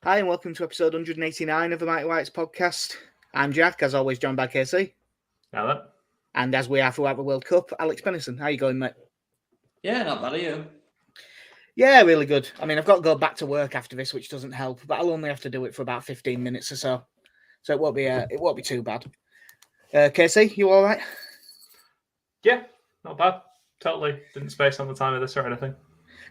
Hi, and welcome to episode 189 of the Mighty Whites podcast. I'm Jack, as always, joined by KC. Hello. And as we are throughout the World Cup, Alex Bennison. How you going, mate? Yeah, not bad, are you? Yeah, really good. I mean, I've got to go back to work after this, which doesn't help, but I'll only have to do it for about 15 minutes or so. So it won't be too bad. KC, you all right? Yeah, not bad. Totally didn't space on the time of this or anything.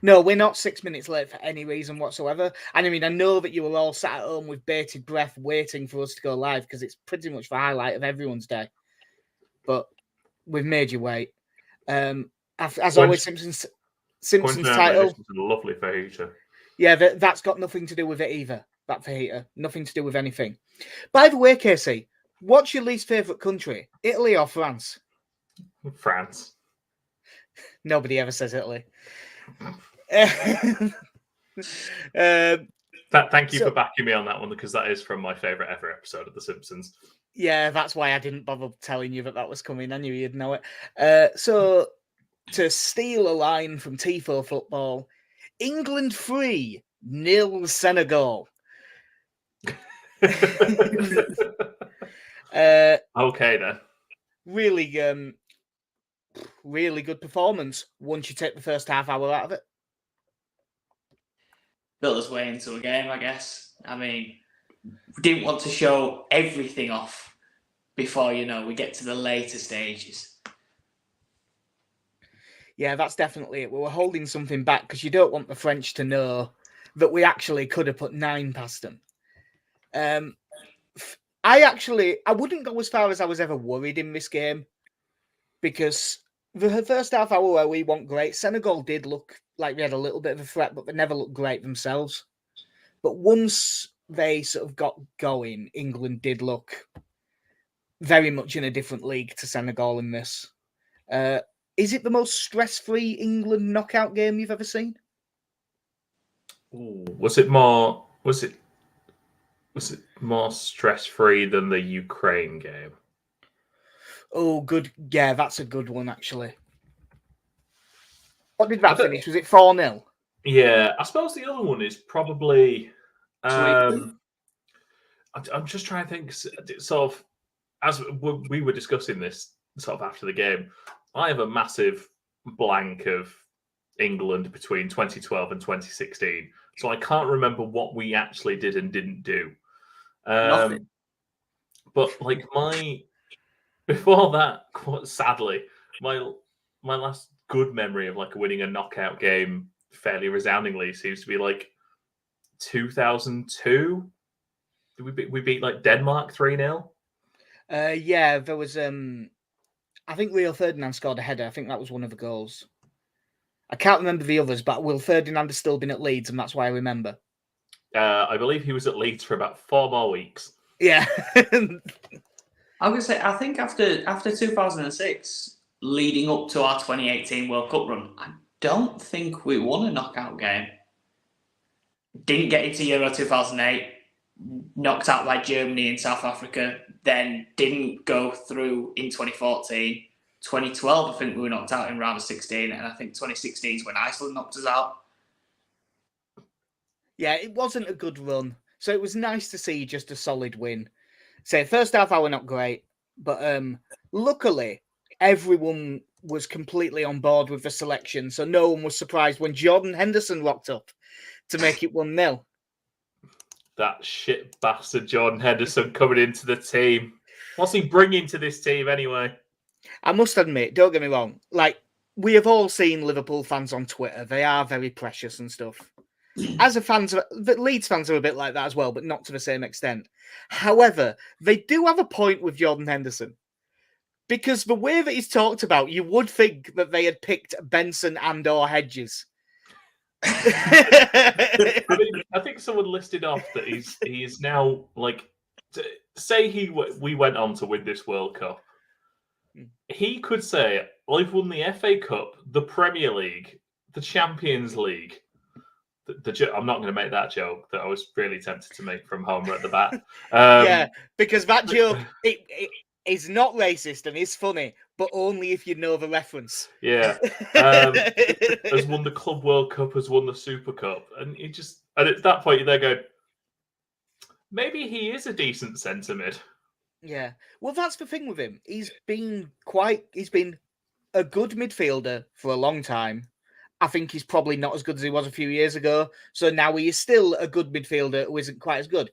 No, we're not 6 minutes late for any reason whatsoever. And I mean, I know that you were all sat at home with bated breath waiting for us to go live because it's pretty much the highlight of everyone's day. But we've made you wait. As always, Simpsons title. This is a lovely fajita. Yeah, that's got nothing to do with it either. That fajita, nothing to do with anything. By the way, Casey, what's your least favourite country? Italy or France? France. Nobody ever says Italy. Thank you for backing me on that one, because that is from my favourite ever episode of The Simpsons. Yeah, that's why I didn't bother telling you that was coming. I knew you'd know it. So, to steal a line from Tifo Football, England 3, 0 Senegal. Okay, then. Really good performance once you take the first half hour out of it. Built us way into a game, I guess. I mean, we didn't want to show everything off before, we get to the later stages. Yeah, that's definitely it. We were holding something back because you don't want the French to know that we actually could have put 9 past them. I wouldn't go as far as I was ever worried in this game, because the first half hour where we weren't great, Senegal did look like they had a little bit of a threat, but they never looked great themselves. But once they sort of got going, England did look very much in a different league to Senegal in this. Is it the most stress-free England knockout game you've ever seen? Ooh, was it more stress-free than the Ukraine game? Oh, good. Yeah, that's a good one, actually. What did that finish? Was it 4-0? Yeah, I suppose the other one is probably... I'm just trying to think, sort of, as we were discussing this sort of after the game, I have a massive blank of England between 2012 and 2016. So I can't remember what we actually did and didn't do. Nothing. But before that, sadly, my last good memory of winning a knockout game fairly resoundingly seems to be 2002. We beat Denmark 3-0. Yeah, there was I think Rio Ferdinand scored a header. I think that was one of the goals. I can't remember the others, but Will Ferdinand has still been at Leeds, and that's why I remember. I believe he was at Leeds for about 4 more weeks. Yeah. I'm going to say, I think after 2006, leading up to our 2018 World Cup run, I don't think we won a knockout game. Didn't get into Euro 2008, knocked out by Germany in South Africa, then didn't go through in 2014. 2012, I think we were knocked out in round of 16, and I think 2016 is when Iceland knocked us out. Yeah, it wasn't a good run. So it was nice to see just a solid win. Say, first half hour, not great, but luckily, everyone was completely on board with the selection, so no one was surprised when Jordan Henderson rocked up to make it 1-0. That shit bastard Jordan Henderson coming into the team. What's he bringing to this team anyway? I must admit, don't get me wrong, we have all seen Liverpool fans on Twitter. They are very precious and stuff. As a fans, the Leeds fans are a bit like that as well, but not to the same extent. However, they do have a point with Jordan Henderson, because the way that he's talked about, you would think that they had picked Benson and/or Hedges. I think someone listed off that he is now say we went on to win this World Cup. He could say, I've won the FA Cup, the Premier League, the Champions League. I'm not going to make that joke that I was really tempted to make from Homer at the bat. Yeah, because that joke it is not racist and is funny, but only if you know the reference. Yeah. Has won the Club World Cup, has won the Super Cup. And at that point, you're there going, maybe he is a decent centre mid. Yeah. Well, that's the thing with him. He's been a good midfielder for a long time. I think he's probably not as good as he was a few years ago. So now he is still a good midfielder who isn't quite as good.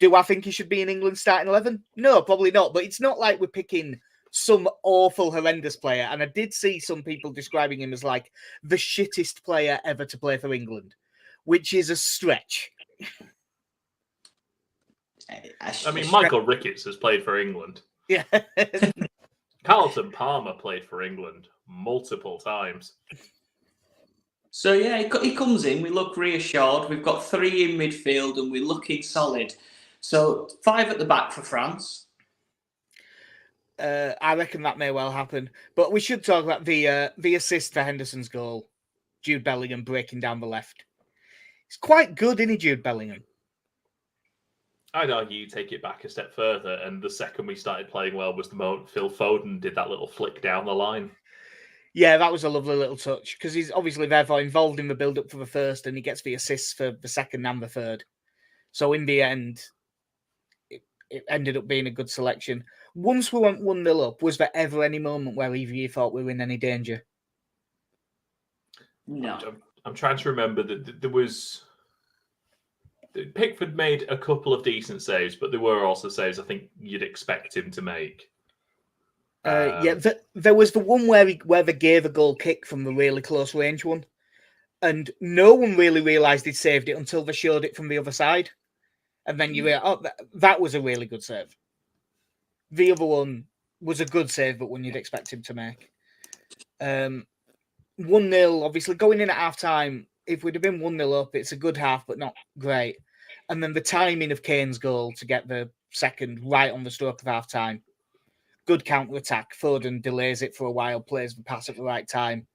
Do I think he should be in England's starting 11? No, probably not. But it's not like we're picking some awful, horrendous player. And I did see some people describing him as like the shittest player ever to play for England, which is a stretch. I mean, Michael Ricketts has played for England. Yeah. Carlton Palmer played for England multiple times. So, yeah, he comes in. We look reassured. We've got 3 in midfield and we're looking solid. So, 5 at the back for France. I reckon that may well happen. But we should talk about the assist for Henderson's goal. Jude Bellingham breaking down the left. He's quite good, isn't he, Jude Bellingham? I'd argue you take it back a step further, and the second we started playing well was the moment Phil Foden did that little flick down the line. Yeah, that was a lovely little touch, because he's obviously therefore involved in the build-up for the first, and he gets the assists for the second and the third. So in the end, it ended up being a good selection. Once we went 1-0 up, was there ever any moment where either of you thought we were in any danger? No. I'm trying to remember that there was... Pickford made a couple of decent saves, but there were also saves I think you'd expect him to make. There was the one where they gave a goal kick from the really close range one, and no one really realised he'd saved it until they showed it from the other side, and then you realised, that was a really good save. The other one was a good save, but one you'd expect him to make. 1-0, obviously going in at half time. If we'd have been 1-0 up, it's a good half, but not great. And then the timing of Kane's goal to get the second right on the stroke of half time. Good counter-attack. Foden delays it for a while, plays the pass at the right time.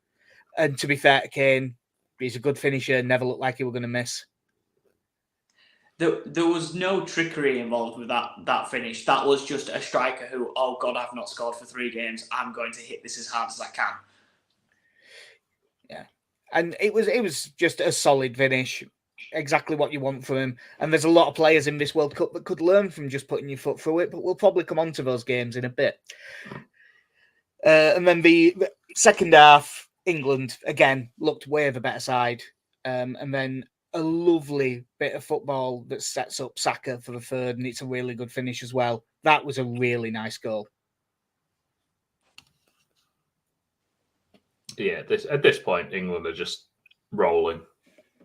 And to be fair to Kane, he's a good finisher, never looked like he were going to miss. There was no trickery involved with that finish. That was just a striker who, oh God, I've not scored for 3 games. I'm going to hit this as hard as I can. Yeah. And it was just a solid finish, exactly what you want from him. And there's a lot of players in this World Cup that could learn from just putting your foot through it, but we'll probably come on to those games in a bit. And then the second half, England, again, looked way the better side. And then a lovely bit of football that sets up Saka for the third, and it's a really good finish as well. That was a really nice goal. Yeah, at this point, England are just rolling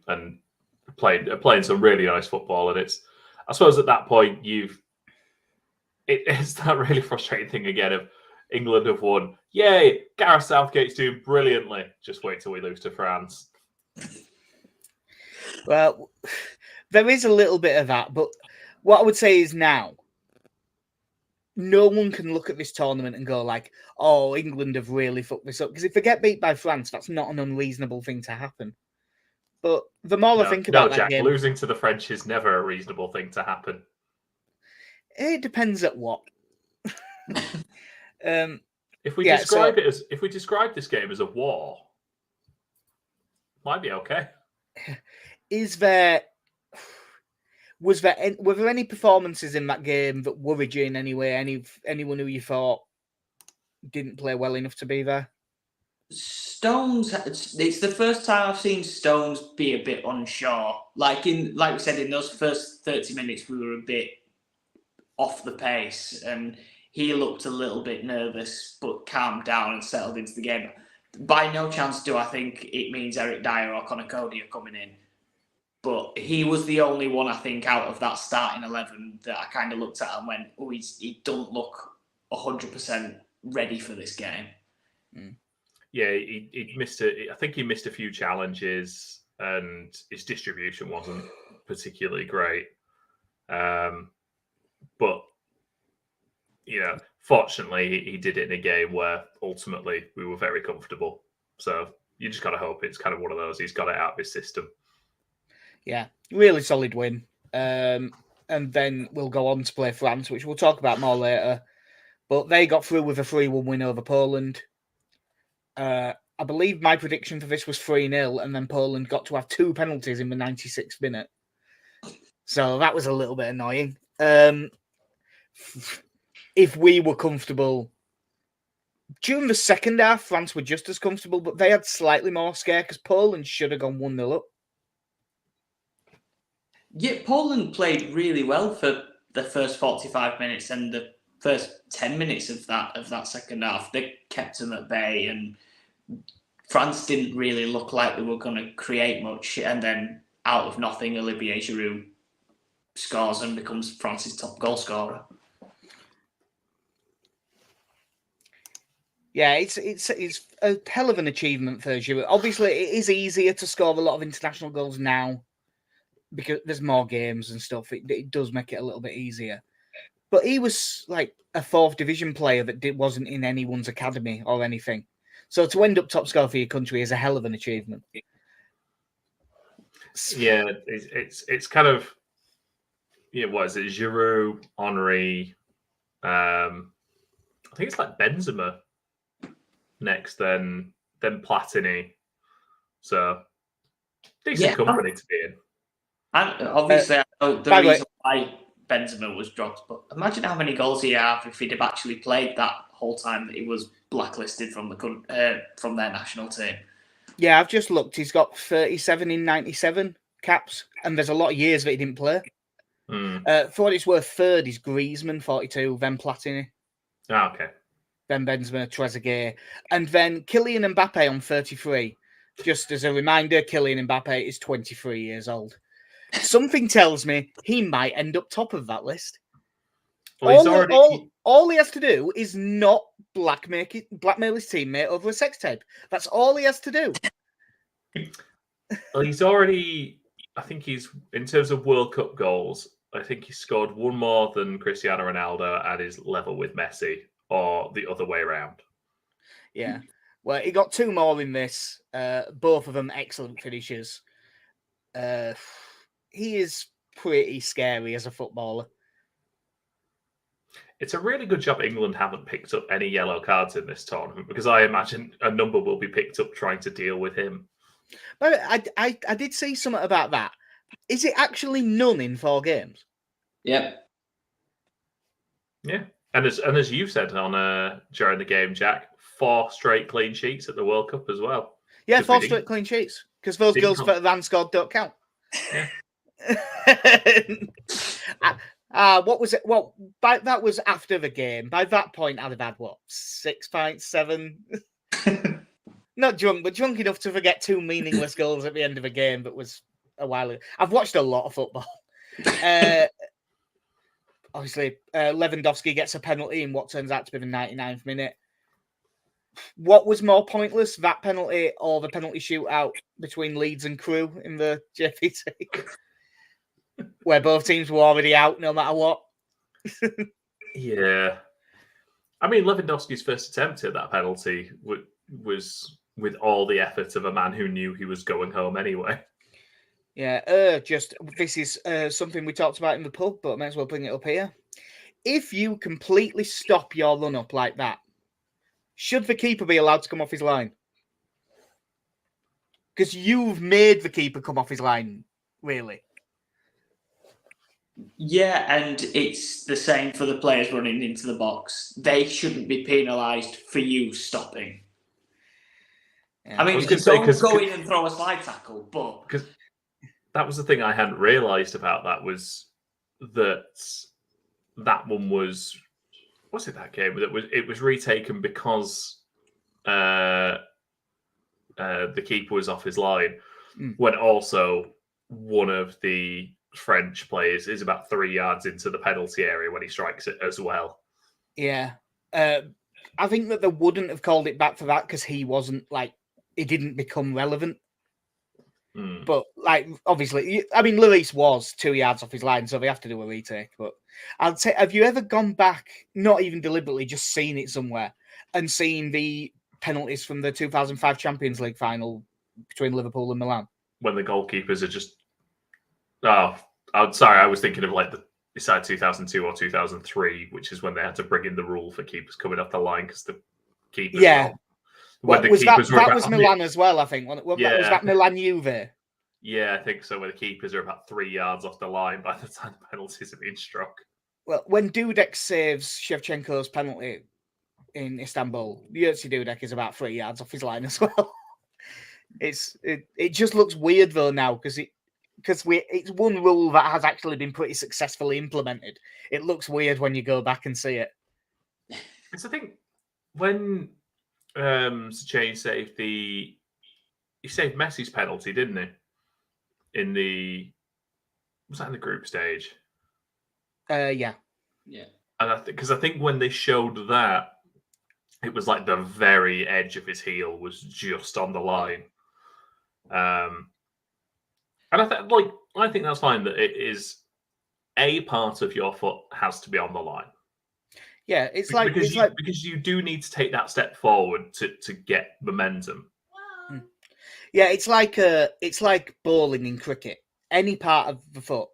and playing some really nice football, and I suppose at that point it's that really frustrating thing again of England have won. Yay, Gareth Southgate's doing brilliantly. Just wait till we lose to France. Well, there is a little bit of that, but what I would say is now, no one can look at this tournament and go like, oh, England have really fucked this up. Because if they get beat by France, that's not an unreasonable thing to happen. But the more I think about that game... losing to the French is never a reasonable thing to happen. It depends at what. If we describe this game as a war, might be okay. Were there any performances in that game that worried you in any way? Anyone who you thought didn't play well enough to be there? Stones, it's the first time I've seen Stones be a bit unsure. Like we said, in those first 30 minutes, we were a bit off the pace, and he looked a little bit nervous, but calmed down and settled into the game. By no chance do I think it means Eric Dyer or Conor Cody are coming in. But he was the only one, I think, out of that starting 11 that I kind of looked at and went, oh, he doesn't look 100% ready for this game. Mm. Yeah, he missed it. I think he missed a few challenges, and his distribution wasn't particularly great. But fortunately, he did it in a game where ultimately we were very comfortable. So you just got to hope it's kind of one of those. He's got it out of his system. Yeah, really solid win. And then we'll go on to play France, which we'll talk about more later. But they got through with a 3-1 win over Poland. I believe my prediction for this was 3-0, and then Poland got to have 2 penalties in the 96th minute. So that was a little bit annoying. If we were comfortable during the second half, France were just as comfortable, but they had slightly more scare because Poland should have gone 1-0 up. Yeah, Poland played really well for the first 45 minutes and the first 10 minutes of that second half. They kept them at bay, and France didn't really look like they were going to create much. And then out of nothing, Olivier Giroud scores and becomes France's top goal scorer. Yeah, it's a hell of an achievement for Giroud. Obviously, it is easier to score a lot of international goals now because there's more games and stuff. It does make it a little bit easier. But he was like a fourth division player that wasn't in anyone's academy or anything. So to end up top scorer for your country is a hell of an achievement. Yeah, it's kind of, what is it? Giroud, Henry, I think it's like Benzema next, then Platini. So decent company to be in. And obviously, I know the reason why Benzema was dropped, but imagine how many goals he'd have if he'd have actually played that whole time that he was blacklisted from their national team. Yeah, I've just looked. He's got 37 in 97 caps, and there's a lot of years that he didn't play. For what it's worth, third is Griezmann, 42, then Platini. Oh, okay. Then Benzema, Trezeguet, and then Kylian Mbappe on 33. Just as a reminder, Kylian Mbappe is 23 years old. Something tells me he might end up top of that list. Well, all he has to do is not blackmail his teammate over a sex tape. That's all he has to do. Well, he's already, I think he's, in terms of World Cup goals, I think he scored one more than Cristiano Ronaldo at his level with Messi, or the other way around. Yeah. Well, he got two more in this. Both of them excellent finishes. He is pretty scary as a footballer. It's a really good job England haven't picked up any yellow cards in this tournament, because I imagine a number will be picked up trying to deal with him. But I did see something about that. Is it actually none in 4 games? Yep. Yeah. And as you said on during the game, Jack, 4 straight clean sheets at the World Cup as well. Yeah, 4 straight clean sheets. Because those goals for Van scored don't count. Yeah. What was it? Well, that was after the game. By that point, I'd have had 6 pints, 7. Not drunk, but drunk enough to forget 2 meaningless goals at the end of a game. That was a while ago. I've watched a lot of football. Obviously, Lewandowski gets a penalty in what turns out to be the 99th minute. What was more pointless, that penalty or the penalty shootout between Leeds and Crewe in the JPT? Where both teams were already out no matter what. Yeah. I mean, Lewandowski's first attempt at that penalty was with all the effort of a man who knew he was going home anyway. Yeah, this is something we talked about in the pub, but I might as well bring it up here. If you completely stop your run-up like that, should the keeper be allowed to come off his line? Because you've made the keeper come off his line, really. Yeah, and it's the same for the players running into the box. They shouldn't be penalised for you stopping. Yeah. I mean, don't go in and throw a slide tackle, but... Because that was the thing I hadn't realised about that, was that one was... Was it that game? It was retaken because the keeper was off his line, when also one of the French players is about 3 yards into the penalty area when he strikes it as well. Yeah. I think that they wouldn't have called it back for that because he wasn't, he didn't become relevant. But, obviously, I mean, Lloris was 2 yards off his line, so they have to do a retake. But I'd say, have you ever gone back, not even deliberately, just seen it somewhere, and seen the penalties from the 2005 Champions League final between Liverpool and Milan? When the goalkeepers are just... Oh, I'm sorry, I was thinking of it's either 2002 or 2003, which is when they had to bring in the rule for keepers coming off the line because the keepers... Yeah. That was Milan as well, I think. Was that Milan Juve? Yeah, I think so. Where the keepers are about 3 yards off the line by the time the penalties have been struck. Well, when Dudek saves Shevchenko's penalty in Istanbul, Yurtsi Dudek is about 3 yards off his line as well. It just looks weird though now because it's one rule that has actually been pretty successfully implemented. It looks weird when you go back and see it. Because I think when Sachain saved he saved Messi's penalty, didn't he? Was that in the group stage? Yeah. And because I think when they showed that, it was like the very edge of his heel was just on the line. And I think that's fine that it is a part of your foot has to be on the line. Yeah, because you do need to take that step forward to get momentum. Yeah, it's like bowling in cricket. Any part of the foot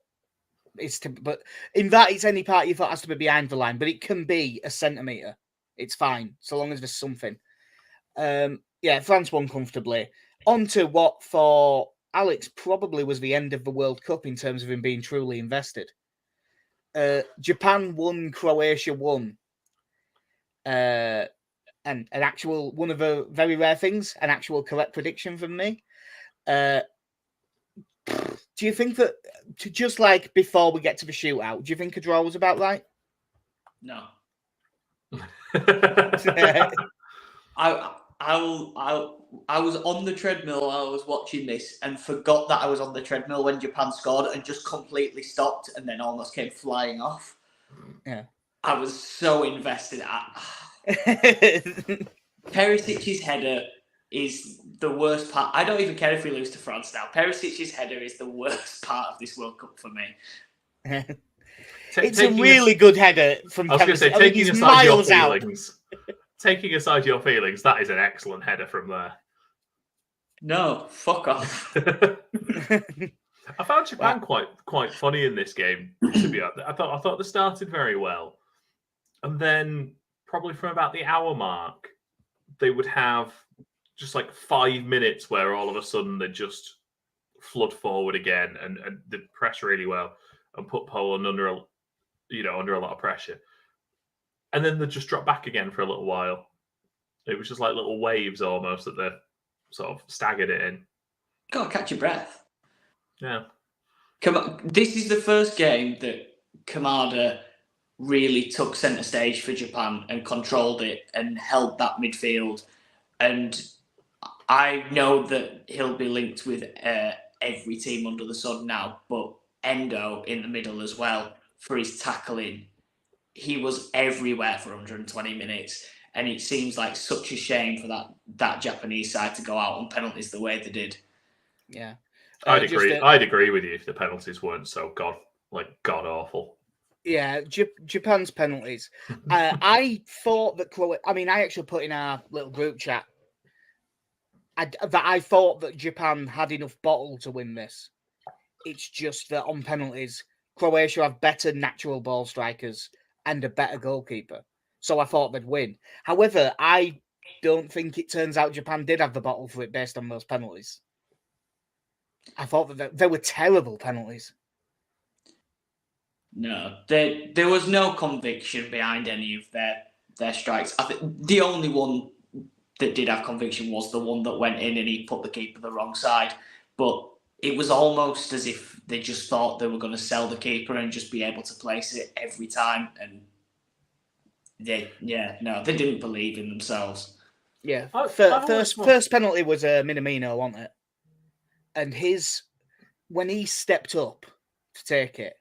but in that it's any part of your foot has to be behind the line, but it can be a centimetre. It's fine, so long as there's something. Yeah, France won comfortably. On to what for Alex probably was the end of the World Cup in terms of him being truly invested. Japan won, Croatia won. And an actual, one of the very rare things, an actual correct prediction from me. Do you think that, just like before we get to the shootout, do you think a draw was about right? No. I was on the treadmill while I was watching this and forgot that I was on the treadmill when Japan scored and just completely stopped and then almost came flying off. Yeah. I was so invested. Perisic's header is the worst part. I don't even care if we lose to France now. Perisic's header is the worst part of this World Cup for me. It's a really good header from Perisic. I was going to say, taking aside your feelings, taking aside your feelings, that is an excellent header from there. No, fuck off. I found Japan quite funny in this game. To be honest, I thought they started very well, and then probably from about the hour mark, they would have just like 5 minutes where all of a sudden they just flood forward again and they press really well and put Poland under a lot of pressure, and then they just drop back again for a little while. It was just like little waves almost that they sort of staggered it in. Gotta catch your breath. Yeah. Come on. This is the first game that Kamada really took centre stage for Japan and controlled it and held that midfield. And I know that he'll be linked with every team under the sun now, but Endo in the middle as well for his tackling. He was everywhere for 120 minutes. And it seems like such a shame for that Japanese side to go out on penalties the way they did. Yeah. I'd agree with you if the penalties weren't so god awful. Yeah, Japan's penalties. I thought that I actually put in our little group chat that I thought that Japan had enough bottle to win this. It's just that on penalties, Croatia have better natural ball strikers and a better goalkeeper. So I thought they'd win. However, I don't think it turns out Japan did have the bottle for it based on those penalties. I thought that they were terrible penalties. No, there was no conviction behind any of their strikes. I think the only one that did have conviction was the one that went in and he put the keeper the wrong side. But it was almost as if they just thought they were going to sell the keeper and just be able to place it every time. And they didn't believe in themselves. Yeah, first penalty was Minamino, wasn't it? And when he stepped up to take it,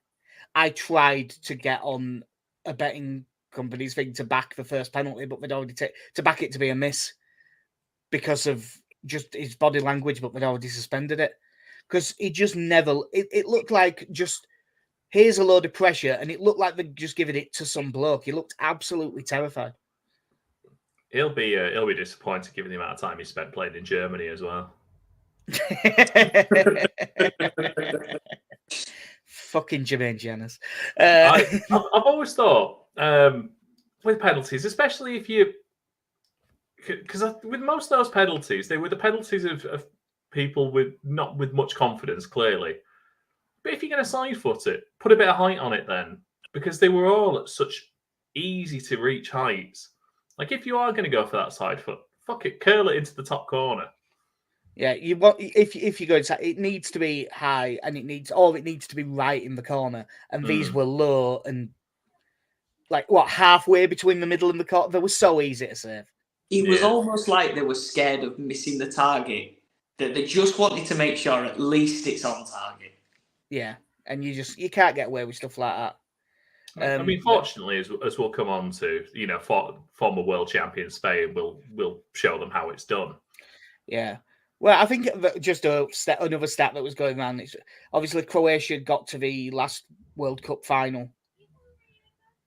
I tried to get on a betting company's thing to back the first penalty, but they'd already to back it to be a miss because of just his body language, but they'd already suspended it. Because he just never... It looked like just, here's a load of pressure, and it looked like they'd just given it to some bloke. He looked absolutely terrified. He'll be disappointed given the amount of time he spent playing in Germany as well. Fucking Jermaine Jenners. I've always thought with penalties, especially if you... Because with most of those penalties, they were the penalties of people not with much confidence, clearly. But if you're going to side foot it, put a bit of height on it then, because they were all at such easy to reach heights. Like if you are going to go for that side foot, fuck it, curl it into the top corner. Yeah, you want if you go inside, it needs to be high and it needs to be right in the corner. And these were low and like halfway between the middle and the corner. They were so easy to save. It was almost like they were scared of missing the target, that they just wanted to make sure at least it's on target. Yeah, and you can't get away with stuff like that. I mean, fortunately, as we'll come on to, former world champion Spain will show them how it's done. Yeah. Well, I think just another stat that was going around is obviously Croatia got to the last World Cup final.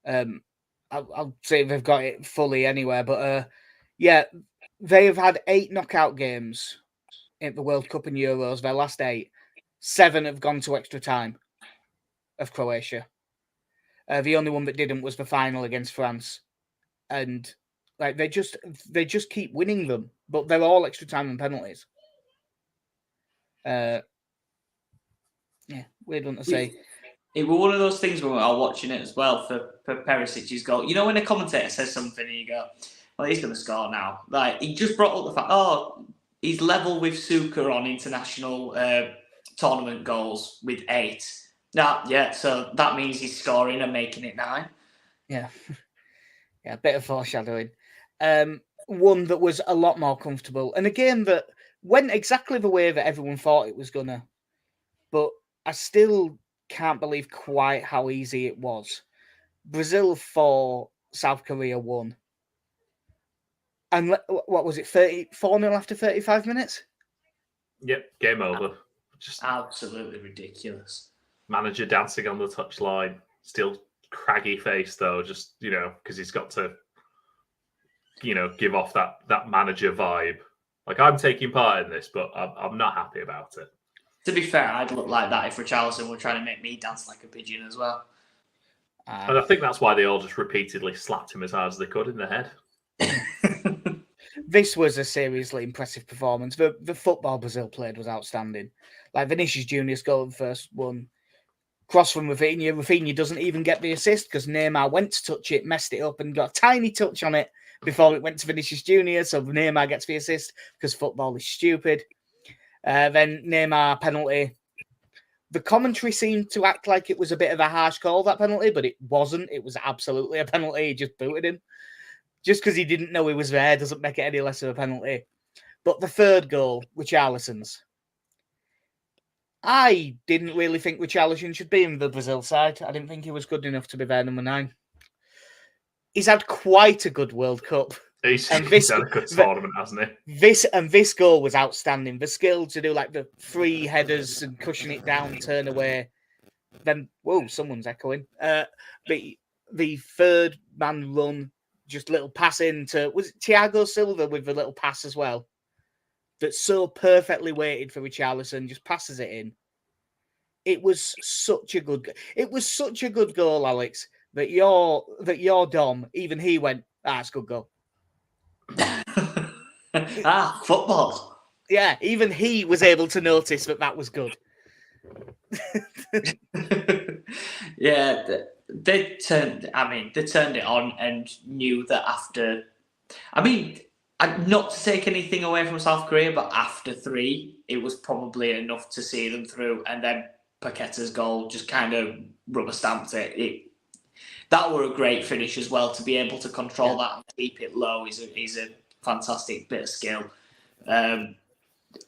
I'll say they've got it fully anywhere, but yeah, they have had 8 knockout games in the World Cup and Euros. Their last 8, 7 have gone to extra time of Croatia. The only one that didn't was the final against France, and like they just keep winning them, but they're all extra time and penalties. Yeah, weird one to say. It was one of those things when we were watching it as well for Perisic's goal. You know when a commentator says something and you go, well, he's going to score now. Like, he just brought up the fact, he's level with Suker on international tournament goals with 8. So that means he's scoring and making it 9. Yeah. Yeah, a bit of foreshadowing. One that was a lot more comfortable. And a game that went exactly the way that everyone thought it was going to. But I still can't believe quite how easy it was. Brazil 4, South Korea 1. And what was it, 4-0 after 35 minutes? Yep, game over. Just absolutely ridiculous. Manager dancing on the touchline. Still craggy face, though, just, because he's got to, give off that manager vibe. Like, I'm taking part in this, but I'm not happy about it. To be fair, I'd look like that if Richarlison were trying to make me dance like a pigeon as well. And I think that's why they all just repeatedly slapped him as hard as they could in the head. This was a seriously impressive performance. The football Brazil played was outstanding. Like Vinicius Junior's goal, the first one, cross from Rafinha. Rafinha doesn't even get the assist because Neymar went to touch it, messed it up, and got a tiny touch on it before it went to Vinicius Junior. So Neymar gets the assist because football is stupid. Then Neymar penalty. The commentary seemed to act like it was a bit of a harsh call, that penalty, but it wasn't. It was absolutely a penalty. He just booted him. Just because he didn't know he was there doesn't make it any less of a penalty. But the third goal, Richarlison's. I didn't really think Richarlison should be in the Brazil side. I didn't think he was good enough to be their number 9. He's had quite a good World Cup. He's had a good tournament, hasn't he? This goal was outstanding. The skill to do like the 3 headers and cushion it down, turn away. Then, whoa, someone's echoing. The third man run, just little pass into, was it Thiago Silva with the little pass as well? That's so perfectly weighted for Richarlison, just passes it in. It was such a good goal, Alex, that your Dom, even he went, it's a good goal. Football. Yeah, even he was able to notice that was good. Yeah, they turned it on and knew that after. Not to take anything away from South Korea, but after 3, it was probably enough to see them through. And then Paqueta's goal just kind of rubber stamped it. That were a great finish as well. To be able to control that and keep it low is a fantastic bit of skill. They're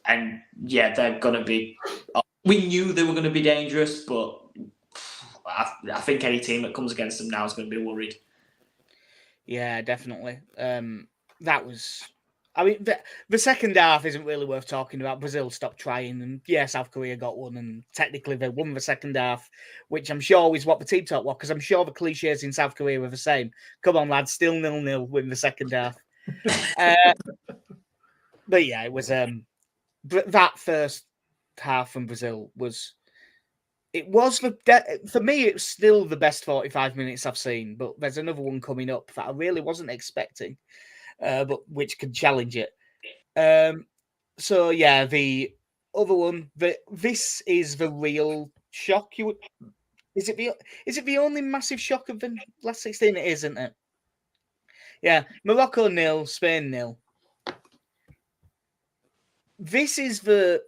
going to be. We knew they were going to be dangerous, but I think any team that comes against them now is going to be worried. Yeah, definitely. That was. I mean, the second half isn't really worth talking about. Brazil stopped trying, and South Korea got one, and technically they won the second half, which I'm sure is what the team talk was, because I'm sure the cliches in South Korea were the same. Come on, lads, still 0-0, win the second half. But yeah, it was that first half from Brazil was. It was for me. It was still the best 45 minutes I've seen, but there's another one coming up that I really wasn't expecting, but which could challenge it. So yeah, the other one. This is the real shock. Is it the only massive shock of the last 16? It isn't it? Yeah, Morocco 0, Spain 0. This is the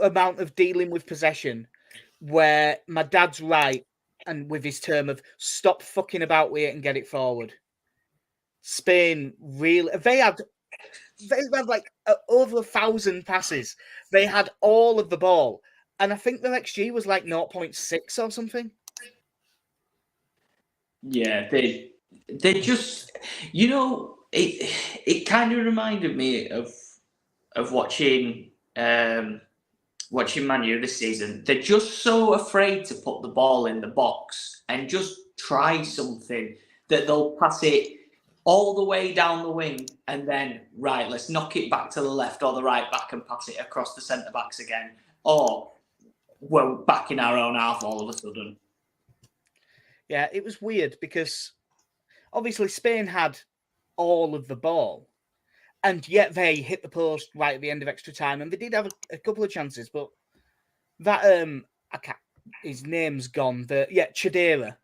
amount of dealing with possession where my dad's right, and with his term of stop fucking about with it and get it forward. Spain really they had like over 1,000 passes. They had all of the ball, and I think their XG was like 0.6 or something. Yeah, they just, it kind of reminded me of watching Man U this season. They're just so afraid to put the ball in the box and just try something that they'll pass it all the way down the wing and then, right, let's knock it back to the left or the right back and pass it across the centre-backs again. Or we're back in our own half all of a sudden. Yeah, it was weird because obviously Spain had all of the ball, and yet they hit the post right at the end of extra time, and they did have a couple of chances, but that his name's gone. Chadera,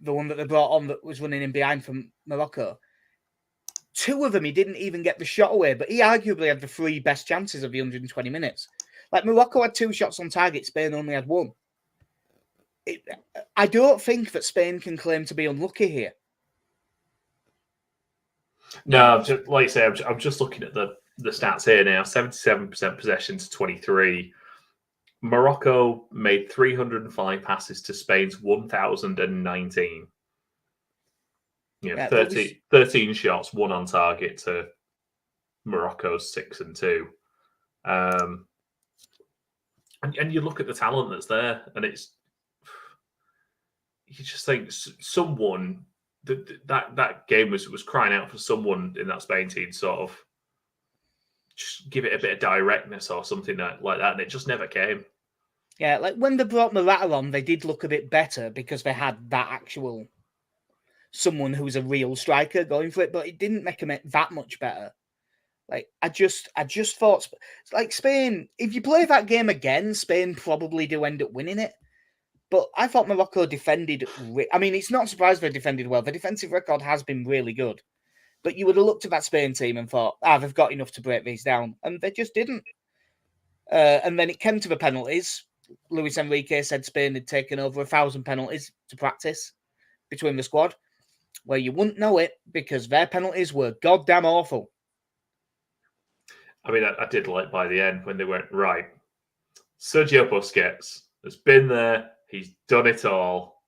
the one that they brought on that was running in behind from Morocco. 2 of them, he didn't even get the shot away, but he arguably had the 3 best chances of the 120 minutes. Like Morocco had 2 shots on target, Spain only had 1. I don't think that Spain can claim to be unlucky here. No, like you say, I'm just looking at the stats here now. 77% possession to 23. Morocco made 305 passes to Spain's 1,019. 13 shots, 1 on target to Morocco's 6 and 2. And you look at the talent that's there, and you just think someone that game was crying out for someone in that Spain team sort of just give it a bit of directness or something like that, and it just never came. Yeah, like when they brought Morata on, they did look a bit better because they had that actual someone who's a real striker going for it, but it didn't make them that much better. Like I just thought, like Spain, if you play that game again, Spain probably do end up winning it. But I thought Morocco defended. I mean, it's not surprised they defended well. The defensive record has been really good. But you would have looked at that Spain team and thought, they've got enough to break these down. And they just didn't. And then it came to the penalties. Luis Enrique said Spain had taken over 1,000 penalties to practice between the squad. Well, you wouldn't know it because their penalties were goddamn awful. I mean, I did like by the end when they went, right, Sergio Busquets has been there. He's done it all.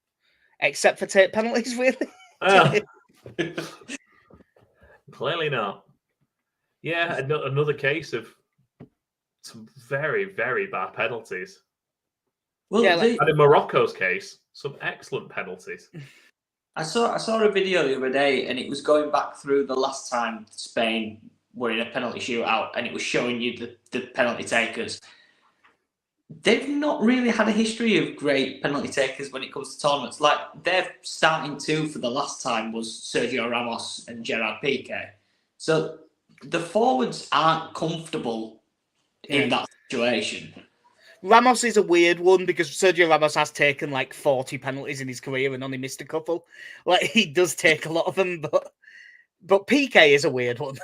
Except for take penalties, really? Clearly not. Yeah, another case of some very, very bad penalties. Well, and in Morocco's case, some excellent penalties. I saw a video the other day, and it was going back through the last time Spain were in a penalty shootout, and it was showing you the penalty takers. They've not really had a history of great penalty takers when it comes to tournaments. Like, their starting 2 for the last time was Sergio Ramos and Gerard Piqué. So the forwards aren't comfortable in that situation. Ramos is a weird one because Sergio Ramos has taken like 40 penalties in his career and only missed a couple. Like, he does take a lot of them, but Piqué is a weird one.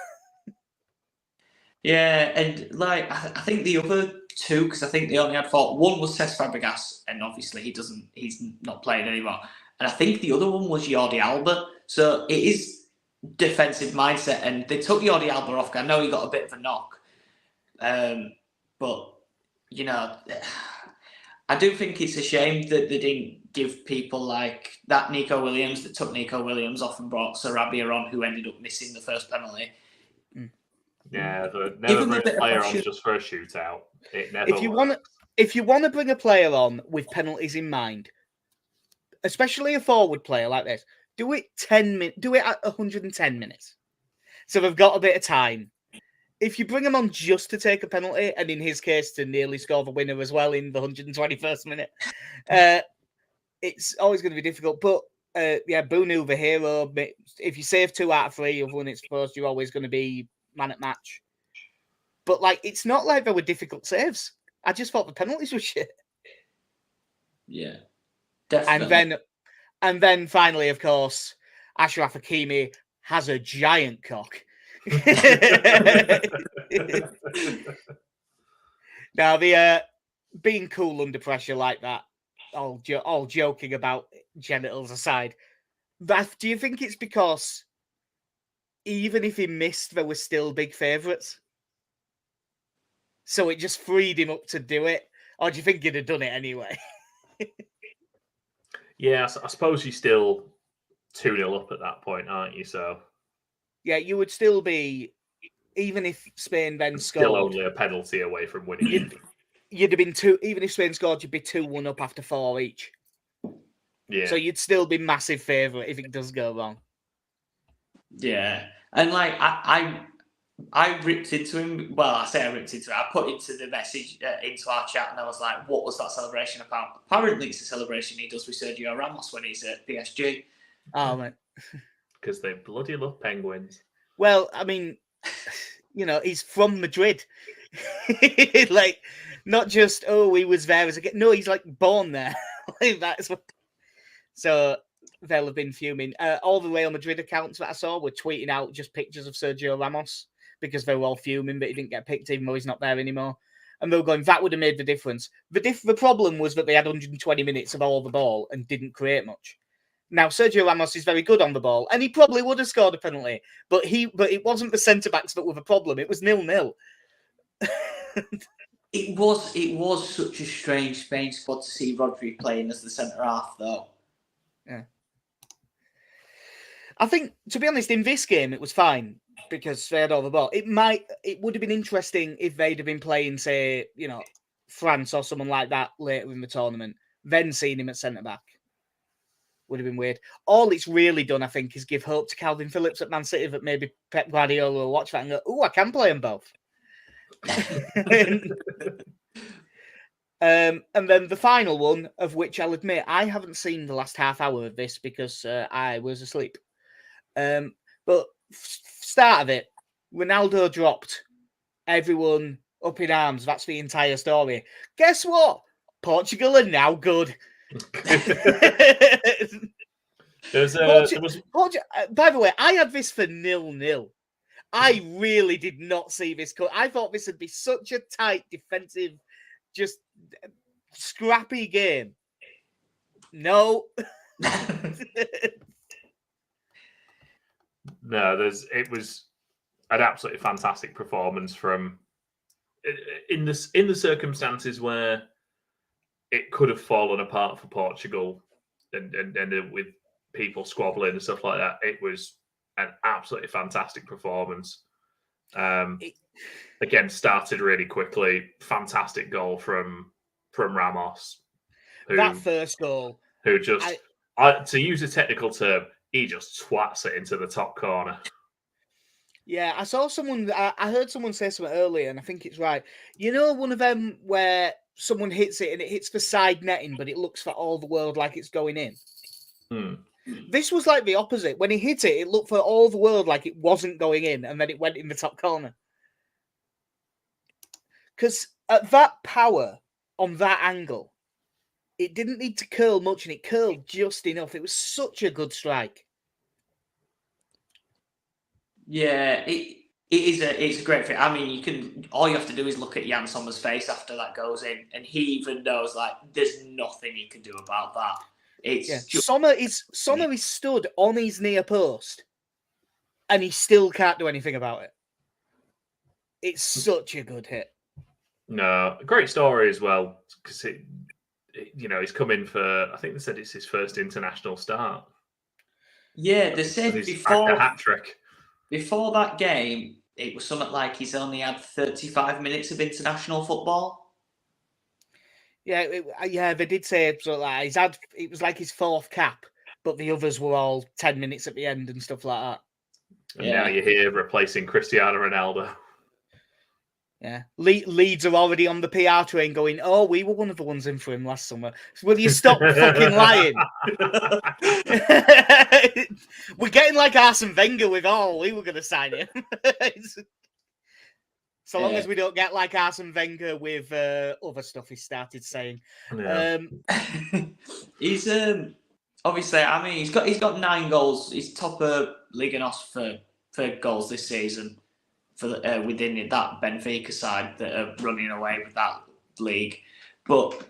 Yeah, and like I think the other 2, because I think they only had 4. One was Cesc Fabregas, and obviously he's not playing anymore. And I think the other one was Jordi Alba. So it is defensive mindset, and they took Jordi Alba off. I know he got a bit of a knock, but I do think it's a shame that they didn't give people like that Nico Williams that took Nico Williams off and brought Sarabia on, who ended up missing the first penalty. Yeah, never bring a player on just for a shootout. It never. If you want to bring a player on with penalties in mind, especially a forward player like this, do it 10 minutes. Do it at 110 minutes, so they've got a bit of time. If you bring him on just to take a penalty, and in his case to nearly score the winner as well in the 121st minute, it's always going to be difficult. But Bunu, the hero. If you save 2 out of 3 of when it's supposed, you're always going to be man at match. But like, it's not like there were difficult saves. I just thought the penalties were shit. Yeah, definitely. And then finally, of course, Ashraf Hakimi has a giant cock. Now, the being cool under pressure like that, all joking about genitals aside, do you think it's because even if he missed, there were still big favourites? So it just freed him up to do it? Or do you think he'd have done it anyway? Yeah, I suppose you're still 2-0 up at that point, aren't you? So yeah, you would still be, even if Spain then scored. Still only a penalty away from winning. You'd have been even if Spain scored, you'd be 2-1 up after 4 each. Yeah. So you'd still be massive favourite if it does go wrong. Yeah. And like, I ripped into him. Well, I say I ripped into it. I put into the message into our chat, and I was like, "What was that celebration about?" Apparently, it's a celebration he does with Sergio Ramos when he's at PSG. Oh man, because they bloody love penguins. Well, I mean, he's from Madrid. Like, not just he was there as a kid. No, he's like born there. Like, that's what. So they'll have been fuming. All the Real Madrid accounts that I saw were tweeting out just pictures of Sergio Ramos because they were all fuming that he didn't get picked, even though he's not there anymore. And they were going, that would have made the difference. The problem was that they had 120 minutes of all the ball and didn't create much. Now, Sergio Ramos is very good on the ball, and he probably would have scored a penalty, but it wasn't the centre-backs that were the problem. It was 0-0. It was such a strange Spain squad to see Rodri playing as the centre-half, though. Yeah. I think, to be honest, in this game, it was fine because they had all the ball. It would have been interesting if they'd have been playing, say, France or someone like that later in the tournament, then seeing him at centre-back. Would have been weird. All it's really done, I think, is give hope to Calvin Phillips at Man City that maybe Pep Guardiola will watch that and go, "Oh, I can play them both." And then the final one, of which I'll admit I haven't seen the last half hour of this because I was asleep. But start of it, Ronaldo dropped. Everyone up in arms. That's the entire story. Guess what? Portugal are now good. By the way, I had this for 0-0. I really did not see this cut. I thought this would be such a tight defensive, just scrappy game. No. No, it was an absolutely fantastic performance from in the circumstances where it could have fallen apart for Portugal and with people squabbling and stuff like that. It was an absolutely fantastic performance. Again, started really quickly. Fantastic goal from Ramos. That first goal. Who just, to use a technical term, he just twats it into the top corner. Yeah, I saw someone, I heard someone say something earlier, and I think it's right. One of them where someone hits it and it hits the side netting, but it looks for all the world like it's going in. This was like the opposite. When he hit it, it looked for all the world like it wasn't going in, and then it went in the top corner. Because at that power, on that angle, it didn't need to curl much, and it curled just enough. It was such a good strike. Yeah, it's a great thing. I mean, all you have to do is look at Jan Sommer's face after that goes in, and he even knows like there's nothing he can do about that. Sommer is stood on his near post, and he still can't do anything about it. It's such a good hit. No, great story as well because he's come in for, I think they said it's his first international start. Yeah, they said before a hat trick. Before that game, it was something like he's only had 35 minutes of international football. Yeah, they did say so. Like it was like his fourth cap, but the others were all 10 minutes at the end and stuff like that. And now you're here replacing Cristiano Ronaldo. Yeah, Leeds are already on the PR train going, "Oh, we were one of the ones in for him last summer. Will you stop fucking lying?" We're getting like Arsene Wenger with, "Oh, we were going to sign him." So long as we don't get like Arsene Wenger with other stuff he started saying. Yeah. He's obviously, I mean, he's got 9 goals. He's top of Liga NOS for goals this season for within that Benfica side that are running away with that league. But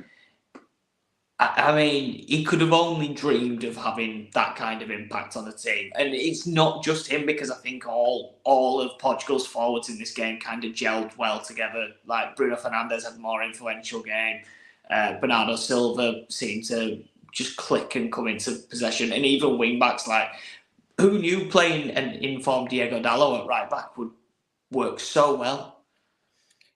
I mean, he could have only dreamed of having that kind of impact on the team. And it's not just him, because I think all of Portugal's forwards in this game kind of gelled well together. Like Bruno Fernandes had a more influential game. Bernardo Silva seemed to just click and come into possession. And even wing-backs, like, who knew playing an informed Diego Dallo at right back would work so well?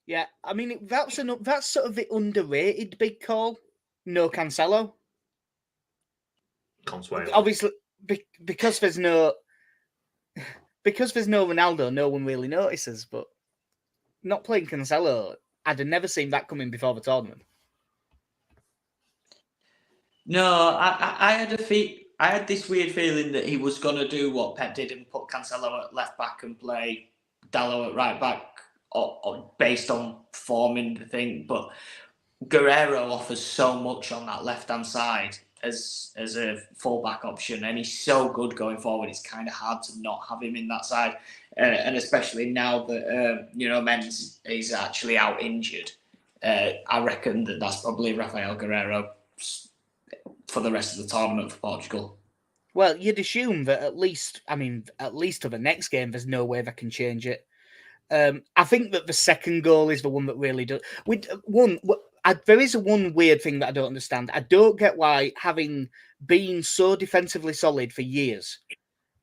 Yeah, I mean, that's sort of the underrated big call. No Cancelo. Consuelo. Obviously, because there's no Ronaldo, no one really notices. But not playing Cancelo, I'd have never seen that coming before the tournament. No, I had this weird feeling that he was going to do what Pep did and put Cancelo at left back and play Dallo at right back, or based on forming the thing. But Guerrero offers so much on that left-hand side as a full-back option, and he's so good going forward. It's kind of hard to not have him in that side, and especially now that Men's is actually out injured. I reckon that's probably Rafael Guerrero for the rest of the tournament for Portugal. Well, you'd assume that at least for the next game, there's no way they can change it. I think that the second goal is the one that really does. There is one weird thing that I don't understand. I don't get why, having been so defensively solid for years,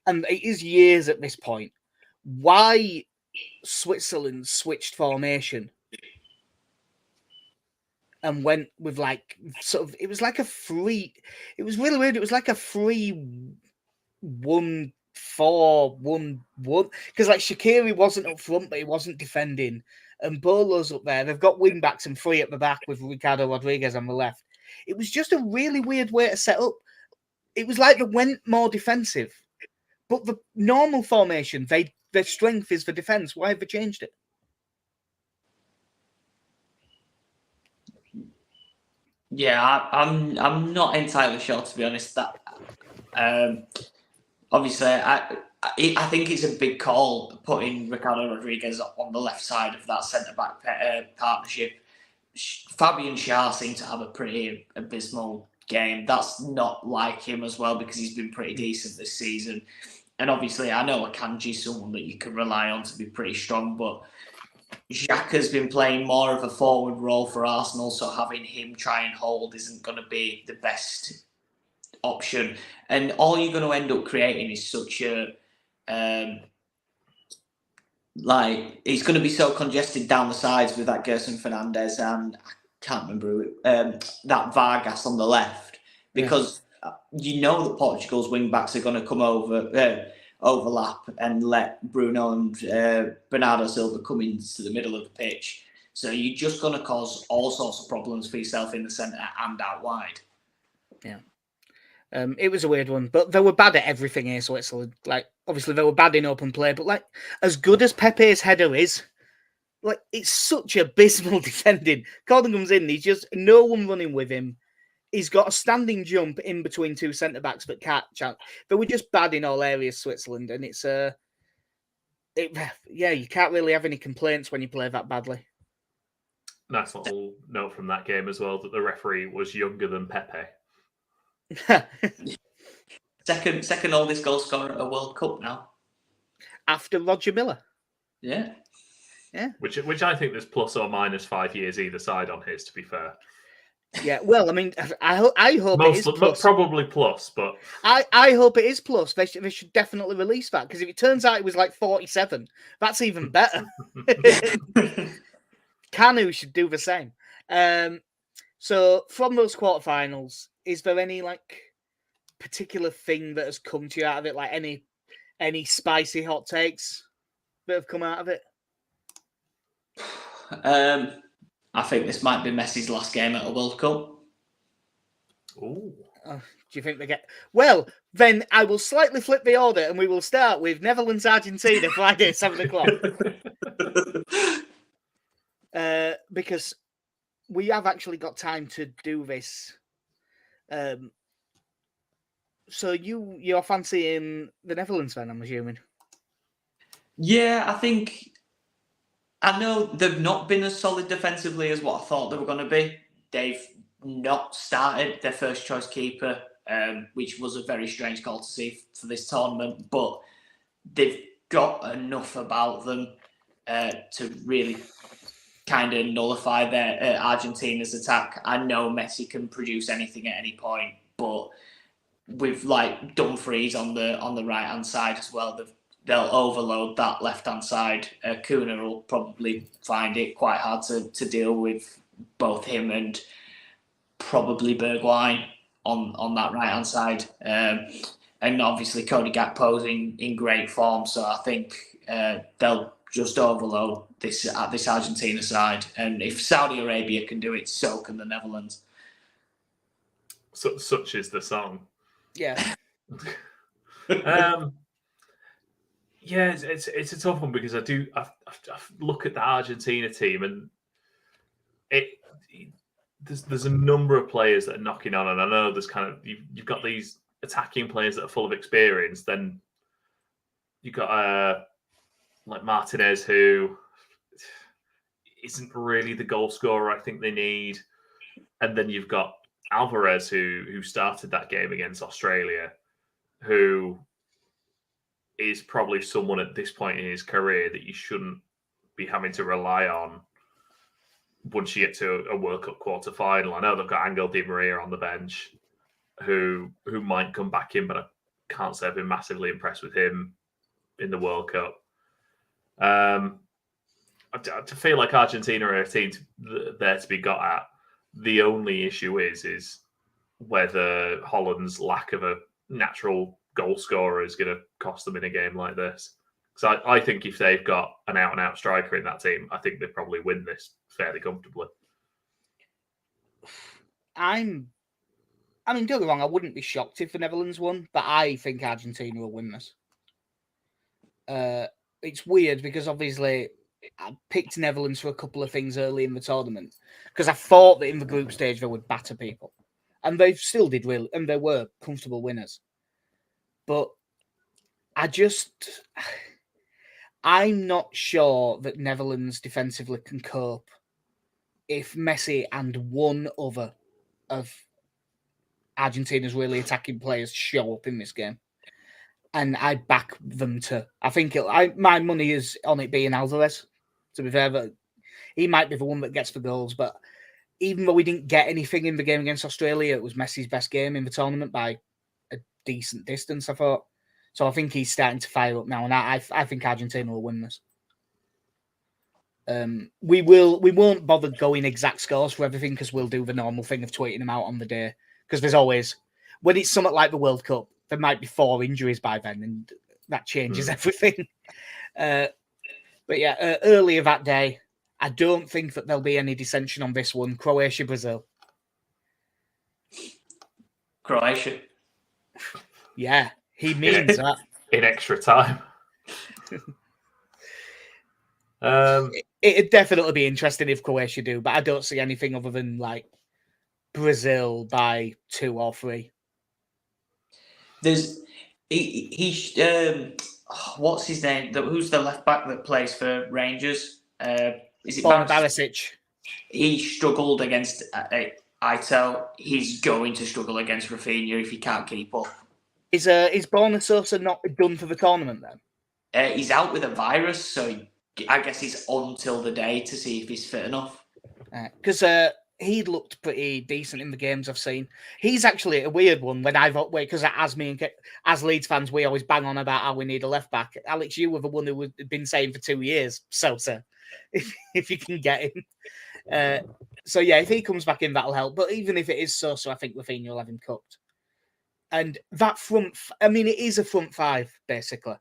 and it is years at this point, why Switzerland switched formation and went with it was like a free. It was really weird. It was like a 3-1-4-1-1, because like Shaqiri wasn't up front, but he wasn't defending. And Bolo's up there. They've got wing backs and 3 at the back with Ricardo Rodriguez on the left. It was just a really weird way to set up. It was like they went more defensive. But the normal formation, their strength is the defence. Why have they changed it? Yeah, I'm not entirely sure, to be honest. That obviously, I think it's a big call putting Ricardo Rodriguez on the left side of that centre-back partnership. Fabian Schär seemed to have a pretty abysmal game. That's not like him as well, because he's been pretty decent this season. And obviously, I know Akanji's someone that you can rely on to be pretty strong, but Xhaka's been playing more of a forward role for Arsenal, so having him try and hold isn't going to be the best option. And all you're going to end up creating is such a he's going to be so congested down the sides with that Gerson Fernandes and I can't remember that Vargas on the left, because you know that Portugal's wing backs are going to come overlap and let Bruno and Bernardo Silva come into the middle of the pitch. So you're just going to cause all sorts of problems for yourself in the centre and out wide. Yeah. It was a weird one, but they were bad at everything here, Switzerland. Like, obviously they were bad in open play, but like, as good as Pepe's header is, like, it's such abysmal defending. Gordon comes in, he's just no one running with him. He's got a standing jump in between 2 centre backs that can't. They were just bad in all areas, Switzerland, and it's you can't really have any complaints when you play that badly. Nice little note from that game as well, that the referee was younger than Pepe. Second oldest goal scorer at a World Cup now, after Roger Miller. Yeah. Which I think there's plus or minus 5 years either side on his, to be fair. Yeah, well, I mean, I hope it is plus. Probably plus, but I hope it is plus. They should definitely release that, because if it turns out it was like 47, that's even better. Kanu should do the same. So from those quarterfinals, is there any like particular thing that has come to you out of it? Like any spicy hot takes that have come out of it? I think this might be Messi's last game at a World Cup. Ooh. Do you think they get... Well, then I will slightly flip the order and we will start with Netherlands-Argentina Friday at 7 o'clock. because we have actually got time to do this. So you're fancying the Netherlands then, I'm assuming? Yeah, I know they've not been as solid defensively as what I thought they were going to be. They've not started their first choice keeper, which was a very strange call to see for this tournament, but they've got enough about them to really kind of nullify their Argentina's attack. I know Messi can produce anything at any point, but with like Dumfries on the right hand side as well, they'll overload that left hand side. Kuna will probably find it quite hard to deal with both him and probably Bergwijn on that right hand side. And obviously Cody Gakpo's in great form, so I think they'll just overload this Argentina side. And if Saudi Arabia can do it, so can the Netherlands. Such is the song. Yeah. Yeah, it's a tough one because I look at the Argentina team and there's a number of players that are knocking on, and I know there's kind of you've got these attacking players that are full of experience. Then you've got like Martinez, who isn't really the goal scorer I think they need, and then you've got Alvarez, who started that game against Australia, who is probably someone at this point in his career that you shouldn't be having to rely on once you get to a World Cup quarter final. I know they've got Angel Di Maria on the bench, who might come back in, but I can't say I've been massively impressed with him in the World Cup. I feel like Argentina are a team there to be got at. The only issue is whether Holland's lack of a natural goal scorer is going to cost them in a game like this. So I think if they've got an out-and-out striker in that team, I think they probably win this fairly comfortably. Don't get me wrong, I wouldn't be shocked if the Netherlands won, but I think Argentina will win this. It's weird because obviously I picked Netherlands for a couple of things early in the tournament because I thought that in the group stage they would batter people, and they still did really, and they were comfortable winners. But I'm not sure that Netherlands defensively can cope if Messi and one other of Argentina's really attacking players show up in this game. And I back them to. I think my money is on it being Alvarez. To be fair, but he might be the one that gets the goals. But even though we didn't get anything in the game against Australia, it was Messi's best game in the tournament by a decent distance, I thought. So I think he's starting to fire up now, and I think Argentina will win this. We won't bother going exact scores for everything because we'll do the normal thing of tweeting them out on the day. Because there's always, when it's something like the World Cup, there might be 4 injuries by then, and that changes everything. But yeah, earlier that day, I don't think that there'll be any dissension on this one. Croatia, Brazil. Croatia. Yeah, he means that. In extra time. It'd definitely be interesting if Croatia do, but I don't see anything other than like Brazil by 2 or 3. There's what's his name? Who's the left back that plays for Rangers? Is it Barisic? He struggled against Ito. He's going to struggle against Rafinha if he can't keep up. Is Borna Sosa not done for the tournament then? He's out with a virus, so I guess it's until the day to see if he's fit enough. Because he looked pretty decent in the games I've seen. He's actually a weird one when because as Leeds fans, we always bang on about how we need a left back. Alex, you were the one who had been saying for 2 years, Sosa, if you can get him. So yeah, if he comes back in, that'll help. But even if it is Sosa, I think Rafinha will have him cooked. And that it is a front 5 basically.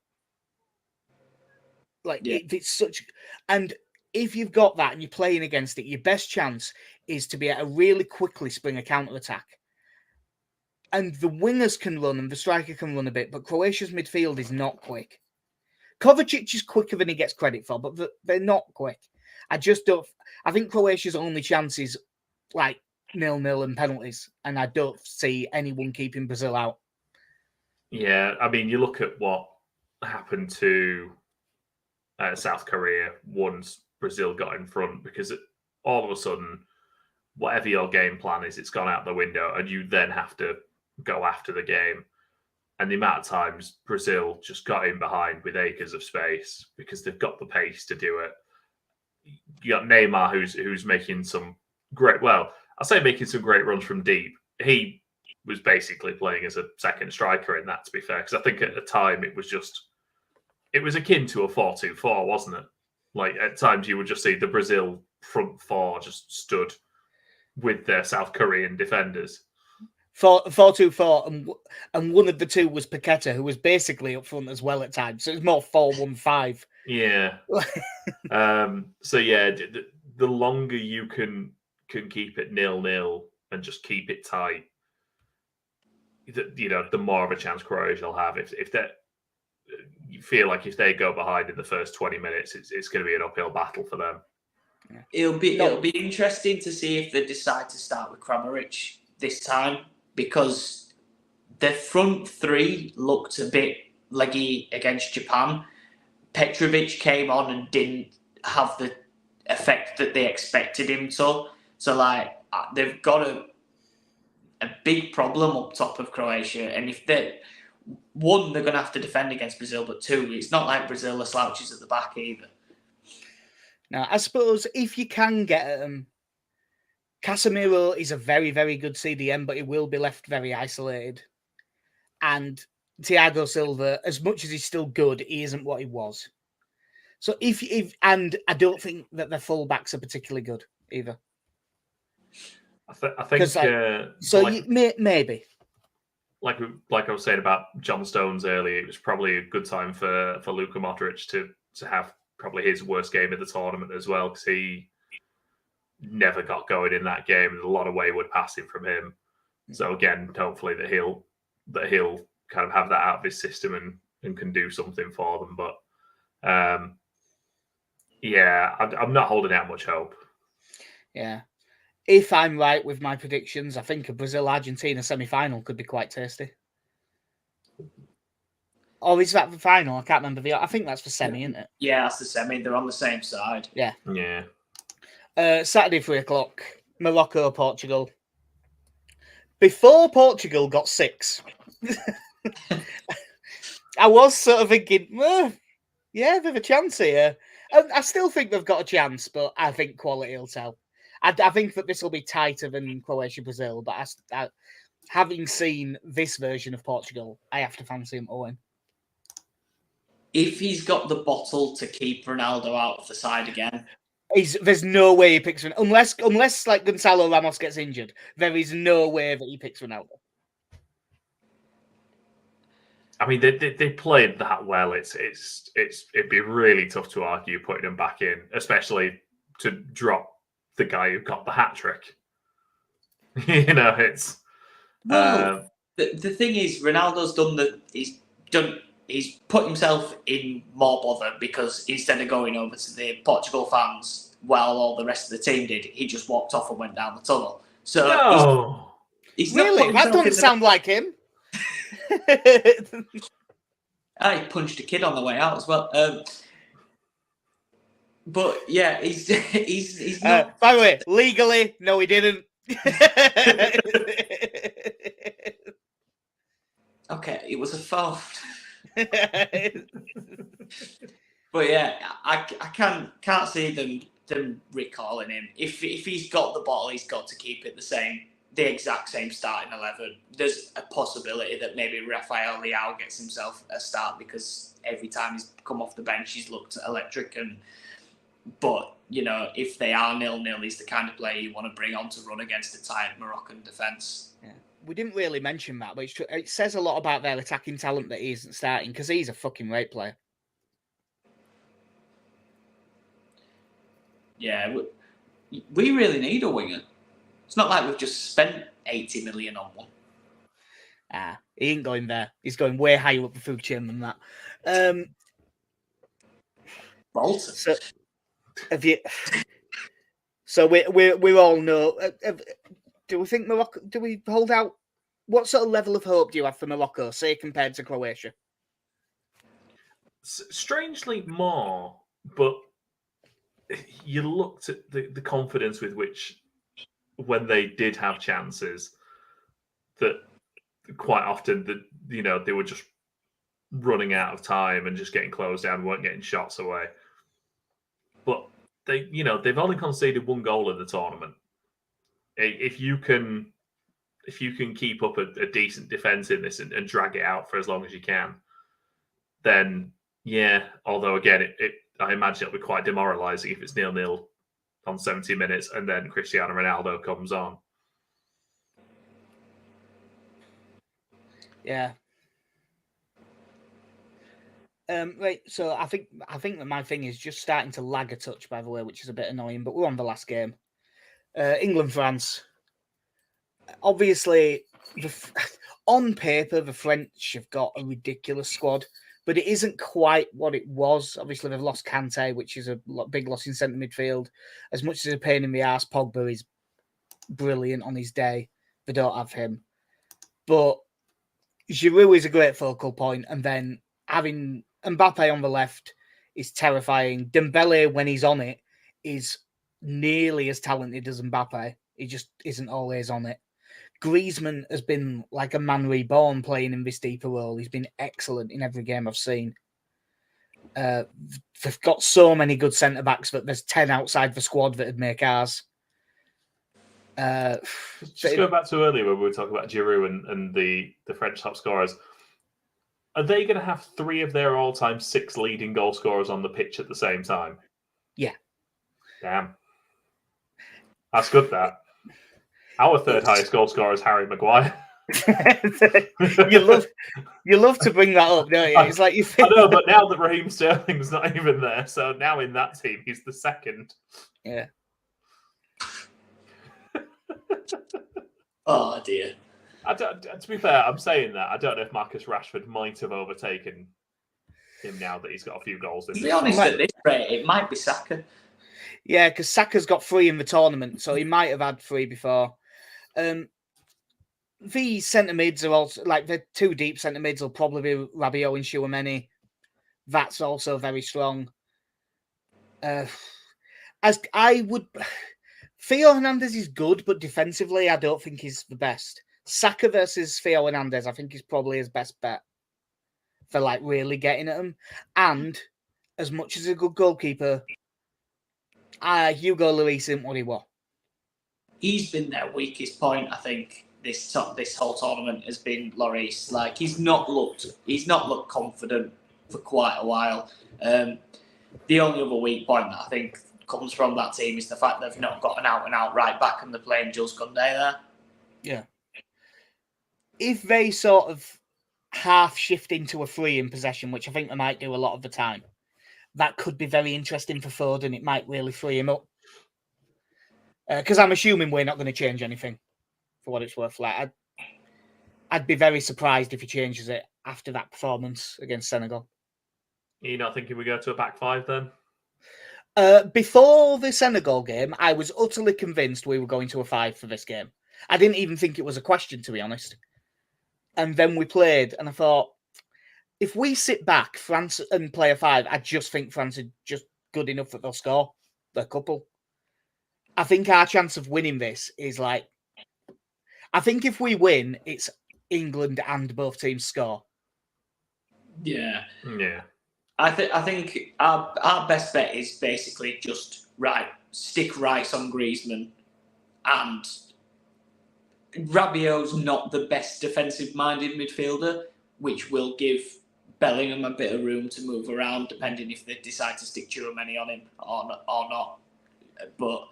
It's such, and if you've got that and you're playing against it, your best chance is to be able to really quickly spring a counter-attack. And the wingers can run and the striker can run a bit, but Croatia's midfield is not quick. Kovacic is quicker than he gets credit for, but they're not quick. I just don't. I think Croatia's only chance is like 0-0 and penalties, and I don't see anyone keeping Brazil out. Yeah, I mean, you look at what happened to South Korea once Brazil got in front, because all of a sudden, whatever your game plan is, it's gone out the window, and you then have to go after the game. And the amount of times Brazil just got in behind with acres of space because they've got the pace to do it. You got Neymar, who's making some great. Well, I say making some great runs from deep. He was basically playing as a second striker in that, to be fair, because I think at the time it was akin to a 4-2-4, wasn't it? Like at times you would just see the Brazil front four just stood with their South Korean defenders. 4-2-4, and one of the two was Paqueta, who was basically up front as well at times. So it was more 4-1-5. Yeah. So yeah, the longer you can keep it 0-0 and just keep it tight, the more of a chance Croatia will have. If that, you feel like if they go behind in the first 20 minutes, it's going to be an uphill battle for them. It'll be interesting to see if they decide to start with Kramaric this time, because the front three looked a bit leggy against Japan. Petrovic came on and didn't have the effect that they expected him to. So, like, they've got a big problem up top of Croatia. And if they're going to have to defend against Brazil, but two, it's not like Brazil are slouches at the back either. Now, I suppose if you can get at them, Casemiro is a very, very good CDM, but he will be left very isolated. And Thiago Silva, as much as he's still good, he isn't what he was. So and I don't think that the fullbacks are particularly good either. I think maybe. Like I was saying about John Stones earlier, it was probably a good time for Luka Modric to have probably his worst game of the tournament as well, because he never got going in that game. There's a lot of wayward passing from him. So again, hopefully that he'll kind of have that out of his system and can do something for them. But I'm not holding out much hope. Yeah. If I'm right with my predictions, I think a Brazil-Argentina semi-final could be quite tasty. Or is that the final? I can't remember. I think that's the semi, isn't it? Yeah, that's the semi. They're on the same side. Yeah. Yeah. Saturday, 3:00, Morocco, Portugal. Before Portugal got 6, I was sort of thinking, yeah, they've a chance here. And I still think they've got a chance, but I think quality will tell. I think that this will be tighter than Croatia-Brazil, but having seen this version of Portugal, I have to fancy him to win. If he's got the bottle to keep Ronaldo out of the side again, there's no way he picks Ronaldo. Unless like Gonzalo Ramos gets injured, there is no way that he picks Ronaldo. I mean, they played that well. It'd be really tough to argue putting him back in, especially to drop the guy who got the hat trick. It's well. The thing is, Ronaldo's he's put himself in more bother, because instead of going over to the Portugal fans while all the rest of the team did, he just walked off and went down the tunnel. So no, he's really, that doesn't sound like him. He punched a kid on the way out as well. But yeah, he's not. By the way, legally, no, he didn't. Okay, it was a foul. But yeah, I can't see them recalling him. If he's got the bottle, he's got to keep it the exact same starting 11. There's a possibility that maybe Rafael Leao gets himself a start, because every time he's come off the bench, he's looked electric. But if they are 0-0, he's the kind of player you want to bring on to run against a tight Moroccan defence. Yeah. We didn't really mention that, but it says a lot about their attacking talent that he isn't starting, because he's a fucking great player. Yeah, we really need a winger. It's not like we've just spent 80 million on one. He ain't going there. He's going way higher up the food chain than that. Bolton. Have you? So we all know. Do we think Morocco? Do we hold out? What sort of level of hope do you have for Morocco, say compared to Croatia? Strangely more, but you looked at the confidence with which, when they did have chances, that quite often they were just running out of time and just getting closed down, weren't getting shots away. But they've only conceded 1 goal in the tournament. If you can keep up a decent defense in this and drag it out for as long as you can, then yeah. Although again, I imagine it'll be quite demoralising if it's 0-0 on 70 minutes and then Cristiano Ronaldo comes on. Yeah. Right. So I think that my thing is just starting to lag a touch, by the way, which is a bit annoying. But we're on the last game. England, France. Obviously, on paper, the French have got a ridiculous squad, but it isn't quite what it was. Obviously, they've lost Kante, which is a big loss in centre midfield. As much as a pain in the arse, Pogba is brilliant on his day. They don't have him. But Giroud is a great focal point, and then having Mbappe on the left is terrifying. Dembele, when he's on it, is nearly as talented as Mbappe. He just isn't always on it. Griezmann has been like a man reborn playing in this deeper role. He's been excellent in every game I've seen. They've got so many good centre-backs that there's 10 outside the squad that would make ours. Just going back to earlier when we were talking about Giroud and the French top scorers, are they going to have 3 of their all-time 6 leading goal scorers on the pitch at the same time? Yeah. Damn. That's good, that. Our third highest goal scorer is Harry Maguire. you love to bring that up, don't you? It's like you think... I know, but now that Raheem Sterling's not even there, so now in that team he's the second. Yeah. Oh dear. To be fair, I'm saying that I don't know if Marcus Rashford might have overtaken him now that he's got a few goals. To be honest, at this rate, it might be Saka. Yeah, because Saka's got 3 in the tournament, so he might have had 3 before. The centre mids are also like the 2 deep centre mids will probably be Rabiot and Tchouaméni. That's also very strong. As I would, Theo Hernandez is good, but defensively, I don't think he's the best. Saka versus Theo Hernandez, I think is probably his best bet for like really getting at him. And as much as a good goalkeeper, Hugo Lloris isn't what he was. He's been their weakest point, I think. This whole tournament has been Lloris. Like he's not looked confident for quite a while. The only other weak point that I think comes from that team is the fact they've not got an out-and-out right back and they're playing Jules Koundé there. Yeah. If they sort of half shift into a 3 in possession, which I think they might do a lot of the time, that could be very interesting for Foden. It might really free him up. Because I'm assuming we're not going to change anything for what it's worth. Like, I'd be very surprised if he changes it after that performance against Senegal. You're not thinking we go to a back 5 then? Before the Senegal game, I was utterly convinced we were going to a 5 for this game. I didn't even think it was a question, to be honest. And then we played, and I thought, if we sit back, France, and play a 5, I just think France are just good enough that they'll score their couple. I think our chance of winning this is like, I think if we win, it's England and both teams score. Yeah. Yeah. I think our best bet is basically just stick Rice on Griezmann, and Rabiot's not the best defensive-minded midfielder, which will give Bellingham a bit of room to move around, depending if they decide to stick Tchouaméni on him or not. But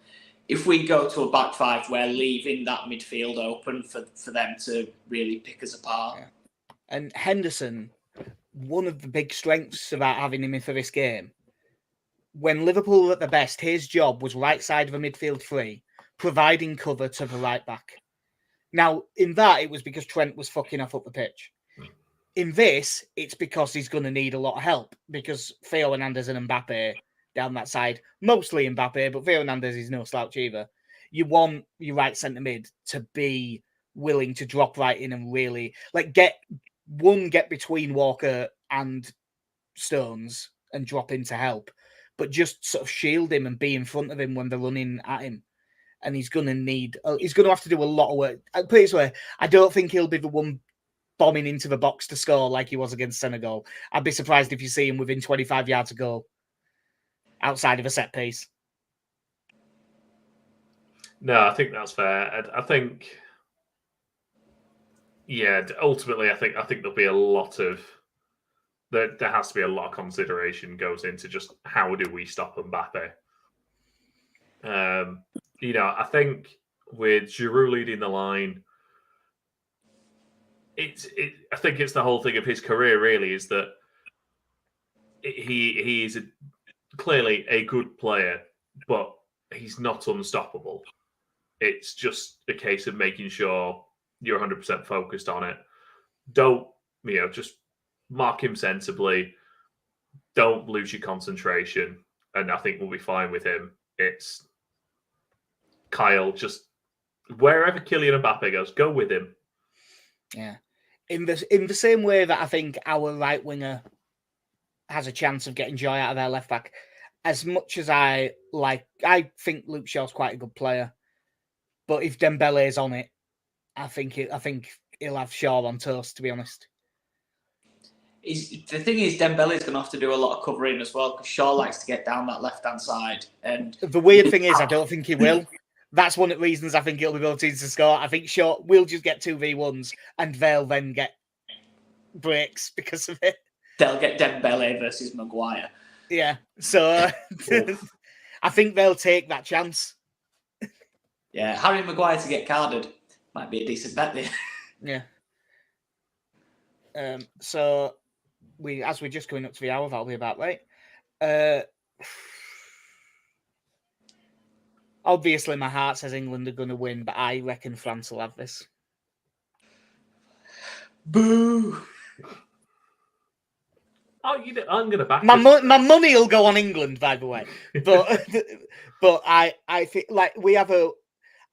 if we go to a back 5, we're leaving that midfield open for them to really pick us apart. Yeah. And Henderson, one of the big strengths about having him in for this game, when Liverpool were at their best, his job was right side of a midfield 3, providing cover to the right back. Now, in that, it was because Trent was fucking off up the pitch. In this, it's because he's going to need a lot of help because Theo Hernandez and Mbappe down that side, mostly Mbappe, but Theo Hernandez is no slouch either. You want your right centre mid to be willing to drop right in and really get between Walker and Stones and drop in to help, but just sort of shield him and be in front of him when they're running at him. And he's going to have to do a lot of work. I'll put it this way, I don't think he'll be the one bombing into the box to score like he was against Senegal. I'd be surprised if you see him within 25 yards of goal outside of a set piece. No, I think that's fair. I think, ultimately, I think there'll be a lot of there has to be a lot of consideration goes into just how do we stop Mbappe. I think with Giroud leading the line, I think it's the whole thing of his career. Really, is that he is clearly a good player, but he's not unstoppable. It's just a case of making sure you're 100% focused on it. Don't just mark him sensibly. Don't lose your concentration, and I think we'll be fine with him. It's Kyle, just wherever Kylian Mbappe goes, go with him. Yeah, in the same way that I think our right winger has a chance of getting joy out of their left back. As much as I think Luke Shaw's quite a good player, but if Dembele's on it, I think he'll have Shaw on toast. To be honest. The thing is, Dembele's going to have to do a lot of covering as well because Shaw likes to get down that left-hand side. And the weird thing is, I don't think he will. That's one of the reasons I think he'll be able to score. I think Shaw will just get 2v1s and they'll then get breaks because of it. They'll get Dembele versus Maguire. Yeah, so I think they'll take that chance. Yeah, Harry Maguire to get carded might be a decent bet there. Yeah. So as we're just coming up to the hour, that'll be about right. Obviously, my heart says England are going to win, but I reckon France will have this. Boo! Oh, I'm going to back my money will go on England, by the way. But I think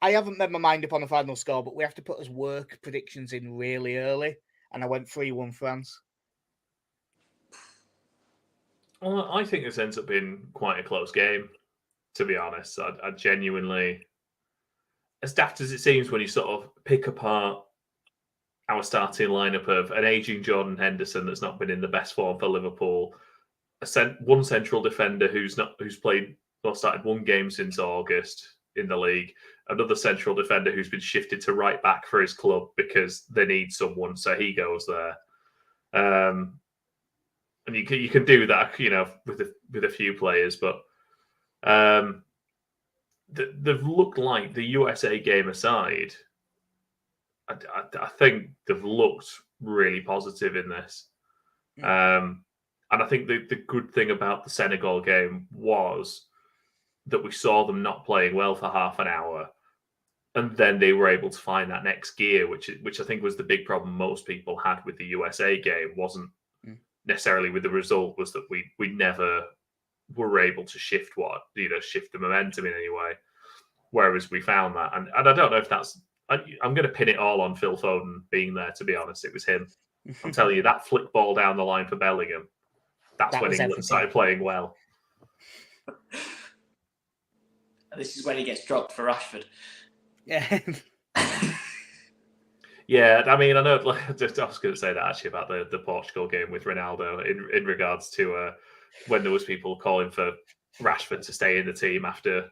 I haven't made my mind up on a final score, but we have to put as work predictions in really early, and I went 3-1 France. Well, I think this ends up being quite a close game, to be honest. I genuinely, as daft as it seems when you sort of pick apart our starting lineup of an aging Jordan Henderson that's not been in the best form for Liverpool, one central defender who's started one game since August in the league, another central defender who's been shifted to right back for his club because they need someone, so he goes there. And you can do that, with a few players, but they've looked like, the USA game aside, I think they've looked really positive in this. And I think the good thing about the Senegal game was that we saw them not playing well for half an hour, and then they were able to find that next gear, which I think was the big problem most people had with the USA game. Wasn't necessarily with the result, was that we never were able to shift the momentum in any way. Whereas we found that, and I don't know if that's. I'm going to pin it all on Phil Foden being there. To be honest, it was him. I'm telling you, that flick ball down the line for Bellingham. That's when England started playing well. This is when he gets dropped for Rashford. Yeah. Yeah, I mean, I know. I was going to say that actually about the Portugal game with Ronaldo in regards to when there was people calling for Rashford to stay in the team after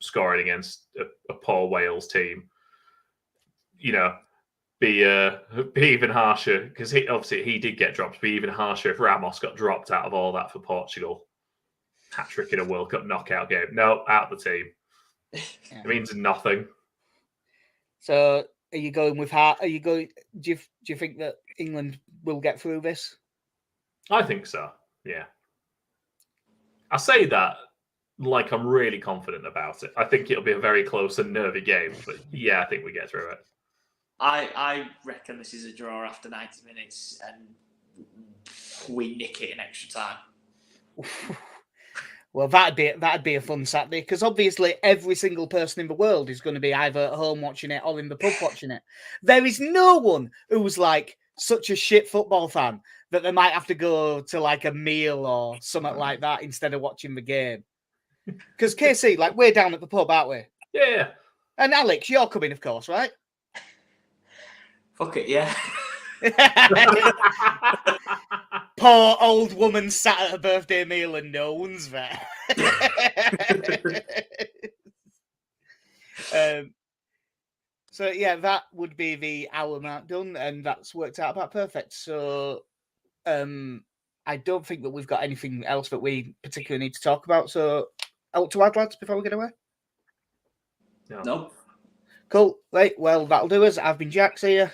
scoring against a poor Wales team. Be even harsher, because he did get dropped. Be even harsher if Ramos got dropped out of all that for Portugal. Hat-trick in a World Cup knockout game. No, out of the team. Yeah. It means nothing. So, are you going with heart? Are you going? Do you think that England will get through this? I think so. Yeah. I say that like I'm really confident about it. I think it'll be a very close and nervy game, but yeah, I think we get through it. I reckon this is a draw after 90 minutes and we nick it in extra time. Well, that'd be a fun Saturday because obviously every single person in the world is going to be either at home watching it or in the pub watching it. There is no one who's like such a shit football fan that they might have to go to like a meal or something like that instead of watching the game. Because KC, like we're down at the pub, aren't we? Yeah. And Alex, you're coming, of course, right? Fuck it, yeah. Poor old woman sat at her birthday meal and no one's there. So yeah, that would be the hour mark done, and that's worked out about perfect. So I don't think that we've got anything else that we particularly need to talk about. So out to add, lads, before we get away. No. Cool. Right, well, that'll do us. I've been Jack. See ya.